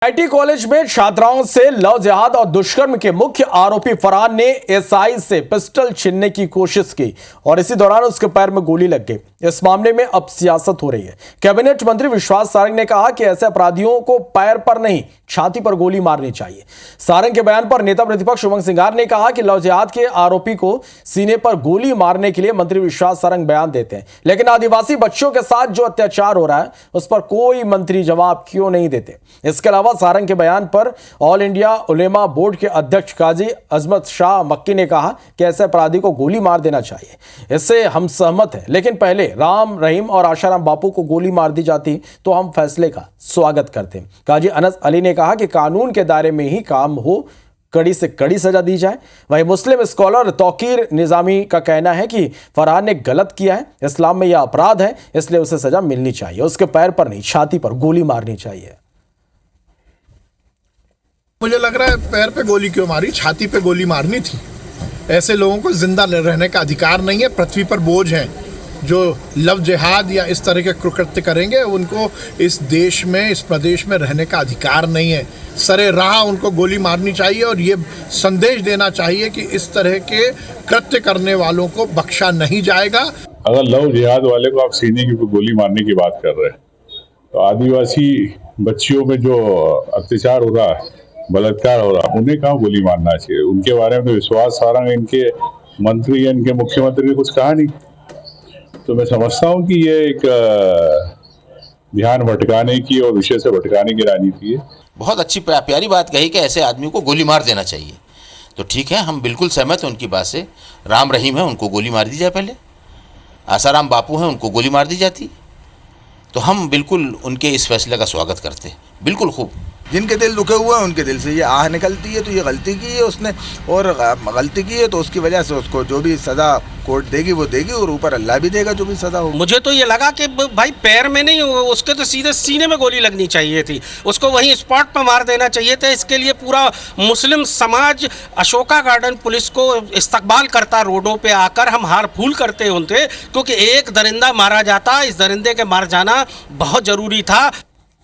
IT college में छात्राओं से लव जिहाद और दुष्कर्म के मुख्य आरोपी फरहान ने एसआई से पिस्टल छीनने की कोशिश की और इसी दौरान उसके पैर में गोली लग गई। इस मामले में अब सियासत हो रही है। कैबिनेट मंत्री विश्वास सारंग ने कहा कि ऐसे अपराधियों को पैर पर नहीं छाती पर गोली मारनी चाहिए। सारंग के बयान पर नेता प्रतिपक्ष उमंग सिंघार ने कहा कि लव जिहाद के आरोपी को सीने पर गोली मारने के लिए मंत्री विश्वास सारंग बयान देते हैं, लेकिन आदिवासी बच्चों के साथ जो अत्याचार हो रहा है उस पर कोई मंत्री जवाब क्यों नहीं देते। इसके अलावा सारंग के बयान पर ऑल इंडिया उलेमा बोर्ड के अध्यक्ष काजी अजमत शाह मक्की ने कहा कि ऐसे अपराधी को गोली मार देना चाहिए। इससे हम सहमत हैं, लेकिन पहले राम रहीम और आशाराम बापू को गोली मार दी जाती तो हम फैसले का स्वागत करते। काजी अनस अली ने कहा कि कानून के दायरे में ही काम हो, कड़ी से कड़ी सजा दी जाए। वहीं मुस्लिम स्कॉलर तौकीर निजामी का कहना है कि फरहान ने गलत किया है, इस्लाम में यह अपराध है, इसलिए उसे सजा मिलनी चाहिए। उसके पैर पर नहीं छाती पर गोली मारनी चाहिए। मुझे लग रहा है पैर पे गोली क्यों मारी, छाती पे गोली मारनी थी। ऐसे लोगों को जिंदा रहने का अधिकार नहीं है। पृथ्वी पर बोझ हैं जो लव जिहाद या इस तरह के कुकृत्य करेंगे, उनको इस देश में, इस प्रदेश में रहने का अधिकार नहीं है। सरे राह उनको गोली मारनी चाहिए और ये संदेश देना चाहिए कि इस तरह के कृत्य करने वालों को बख्शा नहीं जाएगा। अगर लव जिहाद वाले को आप सीने की गोली मारने की बात कर रहे हैं तो आदिवासी बच्चियों में जो अत्याचार हो रहा है, बलात्कार हो रहा, उन्हें कहाँ गोली मारना चाहिए। उनके बारे में तो विश्वास सारंग इनके मंत्री या इनके मुख्यमंत्री ने कुछ कहा नहीं। तो मैं समझता हूँ कि ये एक ध्यान भटकाने की और विषय से भटकाने की राजनीति है। बहुत अच्छी प्यारी बात कही कि ऐसे आदमी को गोली मार देना चाहिए। तो ठीक है, हम बिल्कुल सहमत हैं उनकी बात से। राम रहीम है, उनको गोली मार दी जाए। पहले आसाराम बापू हैं, उनको गोली मार दी जाती। तो हम बिल्कुल उनके इस फैसले का स्वागत करते हैं। बिल्कुल खूब। जिनके दिल दुखे हुए हैं उनके दिल से ये आह निकलती है, तो ये गलती की है उसने, और गलती की है तो उसकी वजह से उसको जो भी सज़ा कोर्ट देगी वो देगी, और ऊपर अल्लाह भी देगा जो भी सज़ा हो। मुझे तो ये लगा कि भाई पैर में नहीं, उसके तो सीधे सीने में गोली लगनी चाहिए थी, उसको वहीं स्पॉट पर मार देना चाहिए था। इसके लिए पूरा मुस्लिम समाज अशोका गार्डन पुलिस को इस्तकबाल करता, रोडों पे आकर हम हार फूल करते उनसे, क्योंकि एक दरिंदा मारा जाता, इस दरिंदे के मार जाना बहुत ज़रूरी था।